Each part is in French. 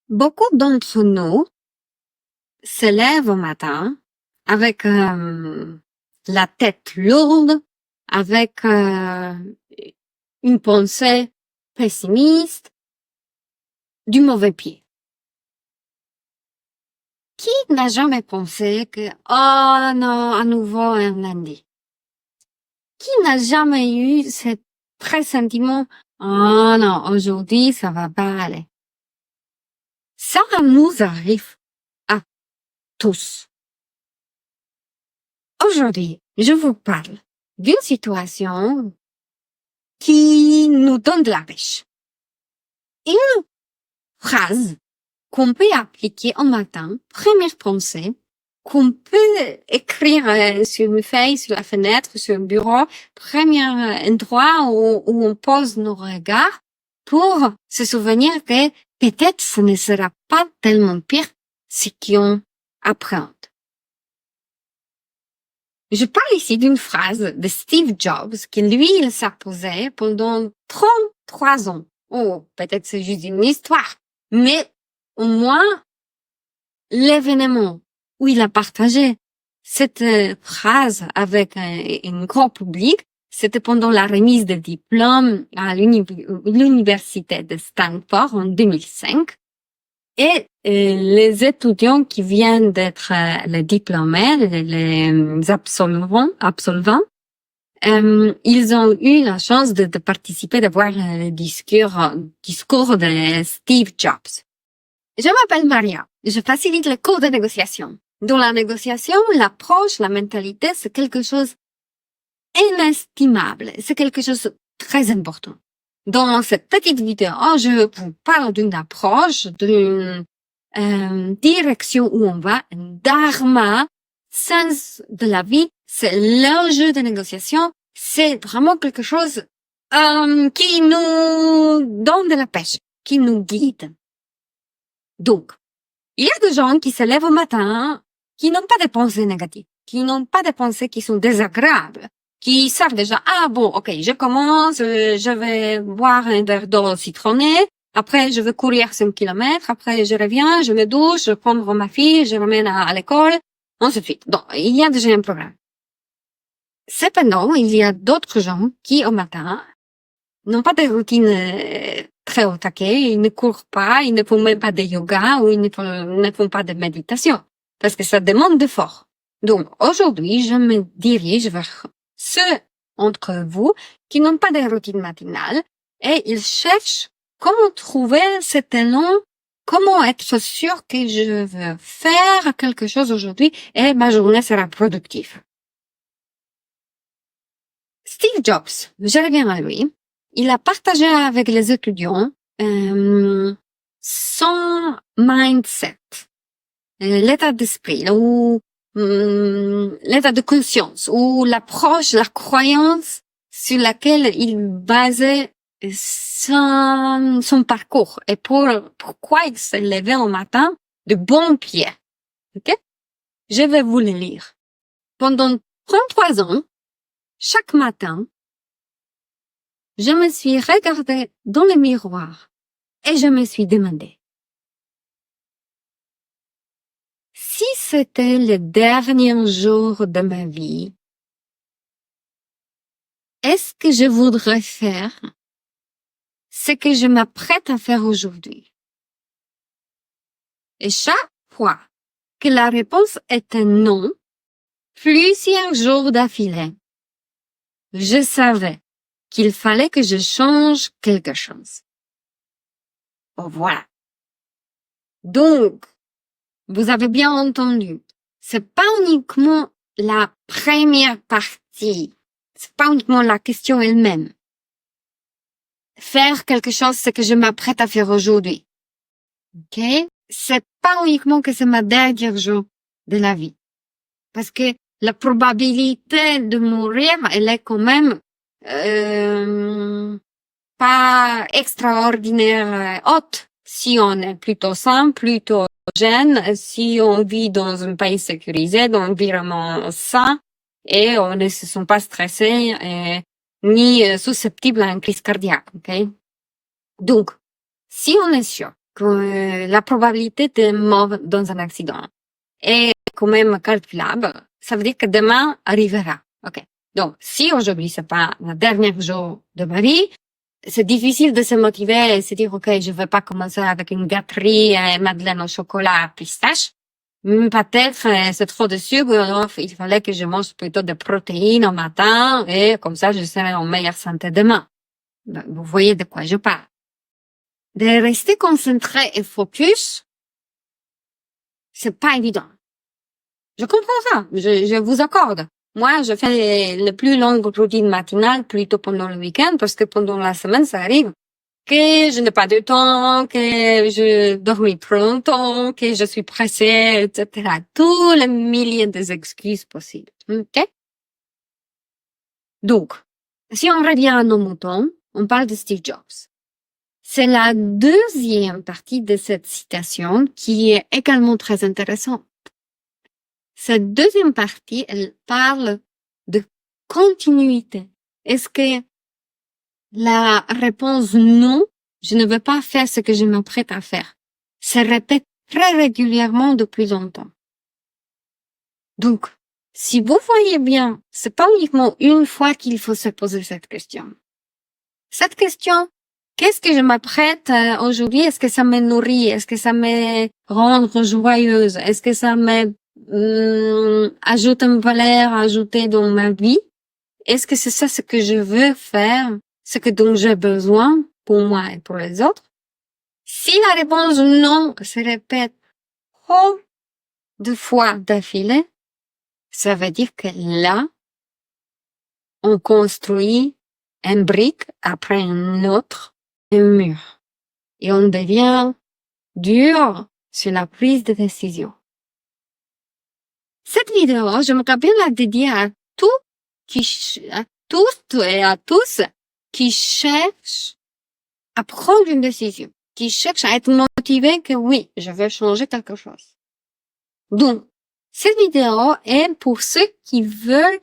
Beaucoup d'entre nous se lèvent au matin avec la tête lourde, avec une pensée pessimiste, du mauvais pied. Qui n'a jamais pensé que oh non, à nouveau un lundi? Qui n'a jamais eu ce pressentiment oh non, aujourd'hui ça va pas aller? Ça nous arrive à tous. Aujourd'hui, je vous parle d'une situation qui nous donne de la pêche. Une phrase qu'on peut appliquer au matin, première pensée, qu'on peut écrire sur une feuille, sur la fenêtre, sur un bureau, premier endroit où on pose nos regards pour se souvenir que peut-être ce ne sera pas tellement pire ce qu'on appréhende. Je parle ici d'une phrase de Steve Jobs que lui, il s'est posé pendant 33 ans. Oh, peut-être c'est juste une histoire. Mais au moins, l'événement où il a partagé cette phrase avec un grand public, c'était pendant la remise de diplôme à l'université de Stanford en 2005. Et les étudiants qui viennent d'être les diplômés, les absolvants, ils ont eu la chance de participer, de voir le discours de Steve Jobs. Je m'appelle Maria. Je facilite les cours de négociation. Dans la négociation, l'approche, la mentalité, c'est quelque chose inestimable. C'est quelque chose de très important. Dans cette petite vidéo, je vous parle d'une approche, d'une direction où on va, un dharma, sens de la vie. C'est l'enjeu de négociation. C'est vraiment quelque chose qui nous donne de la pêche, qui nous guide. Donc, il y a des gens qui se lèvent au matin, qui n'ont pas de pensées négatives, qui n'ont pas de pensées qui sont désagréables, qui savent déjà, ok, je commence, je vais boire un verre d'eau citronné, après je vais courir 5 kilomètres, après je reviens, je me douche, je prends ma fille, je l'emmène à l'école, ainsi de suite. Donc, il y a déjà un programme. Cependant, il y a d'autres gens qui, au matin, n'ont pas de routine très au taquet, ils ne courent pas, ils ne font même pas de yoga ou ils ne font pas de méditation, parce que ça demande d'effort. Donc, aujourd'hui, je me dirige vers ceux d'entre vous qui n'ont pas de routine matinale et ils cherchent comment trouver cet élan, comment être sûr que je veux faire quelque chose aujourd'hui et ma journée sera productive. Steve Jobs, je reviens à lui. Il a partagé avec les étudiants son mindset, l'état d'esprit ou l'état de conscience ou l'approche, la croyance sur laquelle il basait son parcours et pourquoi il se levait au matin de bon pied. Ok? Je vais vous le lire. Pendant 33 ans, chaque matin, je me suis regardée dans le miroir et je me suis demandé si c'était le dernier jour de ma vie, est-ce que je voudrais faire ce que je m'apprête à faire aujourd'hui? Et chaque fois que la réponse était non, plusieurs jours d'affilée, je savais qu'il fallait que je change quelque chose. Bon, voilà. Donc, vous avez bien entendu, c'est pas uniquement la première partie, c'est pas uniquement la question elle-même. Faire quelque chose, c'est que je m'apprête à faire aujourd'hui. Ok? C'est pas uniquement que c'est ma dernière jour de la vie. Parce que la probabilité de mourir, elle est quand même pas extraordinaire haute si on est plutôt sain, plutôt jeune, si on vit dans un pays sécurisé, dans un environnement sain et on ne se sent pas stressé ni susceptible à une crise cardiaque. Okay? Donc, si on est sûr que la probabilité de mort dans un accident est quand même calculable, ça veut dire que demain arrivera. Ok. Donc, si aujourd'hui c'est pas le dernier jour de ma vie, c'est difficile de se motiver et se dire, ok, je vais pas commencer avec une gâterie et madeleine au chocolat pistache. Peut-être c'est trop de sucre, alors il fallait que je mange plutôt des protéines au matin et comme ça je serai en meilleure santé demain. Vous voyez de quoi je parle. De rester concentré et focus, c'est pas évident. Je comprends ça, je vous accorde. Moi, je fais les plus longues routines matinales plutôt pendant le week-end parce que pendant la semaine, ça arrive que je n'ai pas de temps, que je dormis trop longtemps, que je suis pressée, etc. Tous les milliers d'excuses possibles. Ok? Donc, si on revient à nos moutons, on parle de Steve Jobs. C'est la deuxième partie de cette citation qui est également très intéressante. Cette deuxième partie, elle parle de continuité. Est-ce que la réponse non, je ne veux pas faire ce que je m'apprête à faire, se répète très régulièrement depuis longtemps. Donc, si vous voyez bien, c'est pas uniquement une fois qu'il faut se poser cette question. Cette question, qu'est-ce que je m'apprête aujourd'hui? Est-ce que ça me nourrit? Est-ce que ça me rend joyeuse? Est-ce que ça me ajoute une valeur ajoutée dans ma vie? Est-ce que c'est ça ce que je veux faire? Ce que dont j'ai besoin pour moi et pour les autres? Si la réponse non se répète trop de fois d'affilée, ça veut dire que là, on construit une brique après une autre, un mur. Et on devient dur sur la prise de décision. Cette vidéo, j'aimerais bien la dédier à tous et à tous qui cherchent à prendre une décision, qui cherchent à être motivés que oui, je veux changer quelque chose. Donc, cette vidéo est pour ceux qui veulent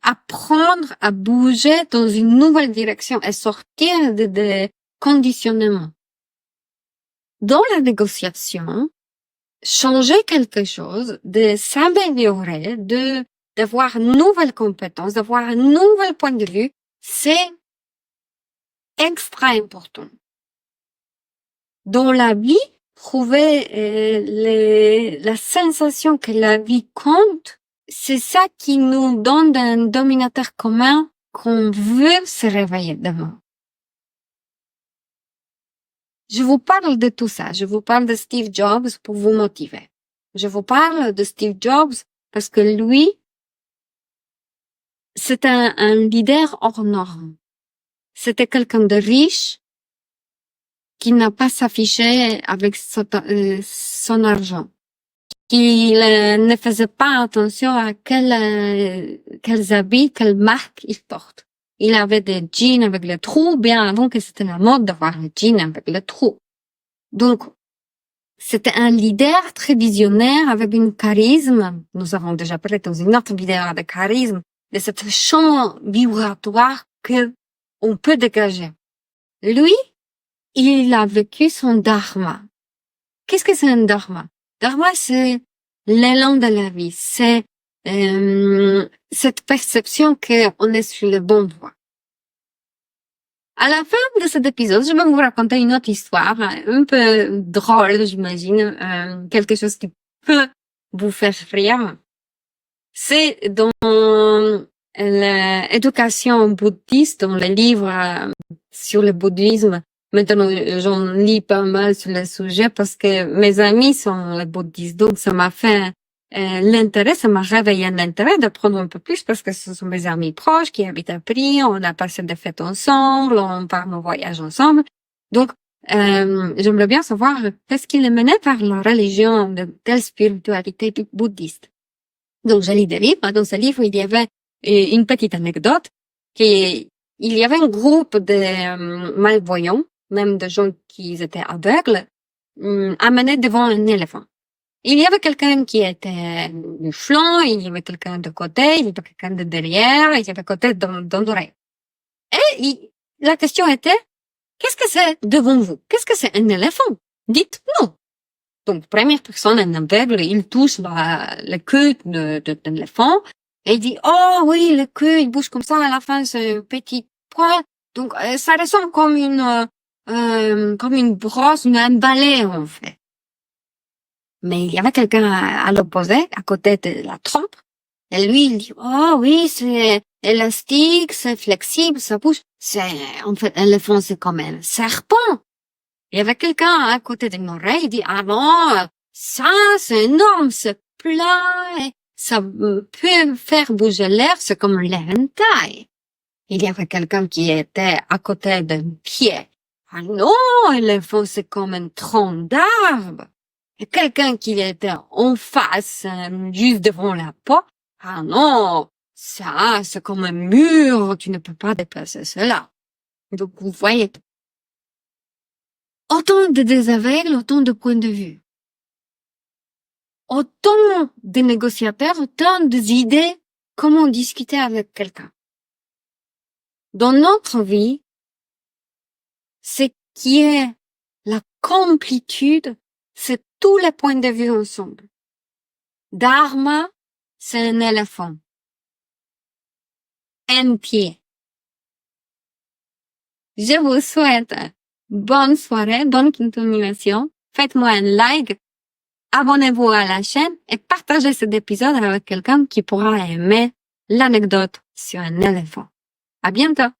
apprendre à bouger dans une nouvelle direction et sortir de conditionnements. Dans la négociation, changer quelque chose, de s'améliorer, d'avoir une nouvelle compétence, d'avoir un nouvel point de vue, c'est extra important. Dans la vie, trouver la sensation que la vie compte, c'est ça qui nous donne un dominateur commun qu'on veut se réveiller demain. Je vous parle de tout ça. Je vous parle de Steve Jobs pour vous motiver. Je vous parle de Steve Jobs parce que lui, c'est un leader hors norme. C'était quelqu'un de riche qui n'a pas s'affiché avec son argent, qui ne faisait pas attention à quels habits, quelles marques il porte. Il avait des jeans avec le trou bien avant que c'était la mode d'avoir les jeans avec le trou. Donc, c'était un leader très visionnaire avec une charisme. Nous avons déjà parlé dans une autre vidéo de charisme, de cette champ vibratoire que on peut dégager. Lui, il a vécu son dharma. Qu'est-ce que c'est un dharma? Dharma, c'est l'élan de la vie. C'est cette perception qu'on est sur le bon voie. À la fin de cet épisode, je vais vous raconter une autre histoire, un peu drôle, j'imagine, quelque chose qui peut vous faire rire. C'est dans l'éducation bouddhiste, dans les livres sur le bouddhisme. Maintenant, j'en lis pas mal sur le sujet parce que mes amis sont les bouddhistes, donc ça m'a fait l'intérêt, ça m'a réveillé l'intérêt d'apprendre un peu plus parce que ce sont mes amis proches qui habitent à Paris, on a passé des fêtes ensemble, on part en voyage ensemble. Donc, j'aimerais bien savoir qu'est-ce qui les menait par la religion de telle spiritualité bouddhiste. Donc, j'ai lu des livres. Dans ce livre, il y avait une petite anecdote il y avait un groupe de malvoyants, même de gens qui étaient aveugles, amenés devant un éléphant. Il y avait quelqu'un qui était du flanc, il y avait quelqu'un de côté, il y avait quelqu'un de derrière, il y avait côté dans l'oreille. Et la question était, qu'est-ce que c'est devant vous? Qu'est-ce que c'est un éléphant? Dites non. Donc, première personne, un aveugle, il touche la queue de l'éléphant et il dit, oh oui, le queue, il bouge comme ça, à la fin, c'est un petit poil. Donc, ça ressemble comme une brosse, un balai, en fait. Mais il y avait quelqu'un à l'opposé, à côté de la trompe. Et lui, il dit, oh oui, c'est élastique, c'est flexible, ça bouge. En fait, l'éléphant, c'est comme un serpent. Il y avait quelqu'un à côté de mon oreille, il dit, ah non, ça, c'est énorme, c'est plat, et ça peut faire bouger l'air, c'est comme l'entaille. Il y avait quelqu'un qui était à côté d'un pied. Ah non, l'éléphant, c'est comme un tronc d'arbre. Et quelqu'un qui était en face, juste devant la porte. Ah non, ça, c'est comme un mur, tu ne peux pas dépasser cela. Donc, vous voyez, autant de aveugles, autant de points de vue. Autant de négociateurs, autant d'idées, comment discuter avec quelqu'un. Dans notre vie, ce qui est la complétude, c'est tous les points de vue ensemble. Dharma, c'est un éléphant. Un pied. Je vous souhaite bonne soirée, bonne continuation. Faites-moi un like, abonnez-vous à la chaîne et partagez cet épisode avec quelqu'un qui pourra aimer l'anecdote sur un éléphant. À bientôt!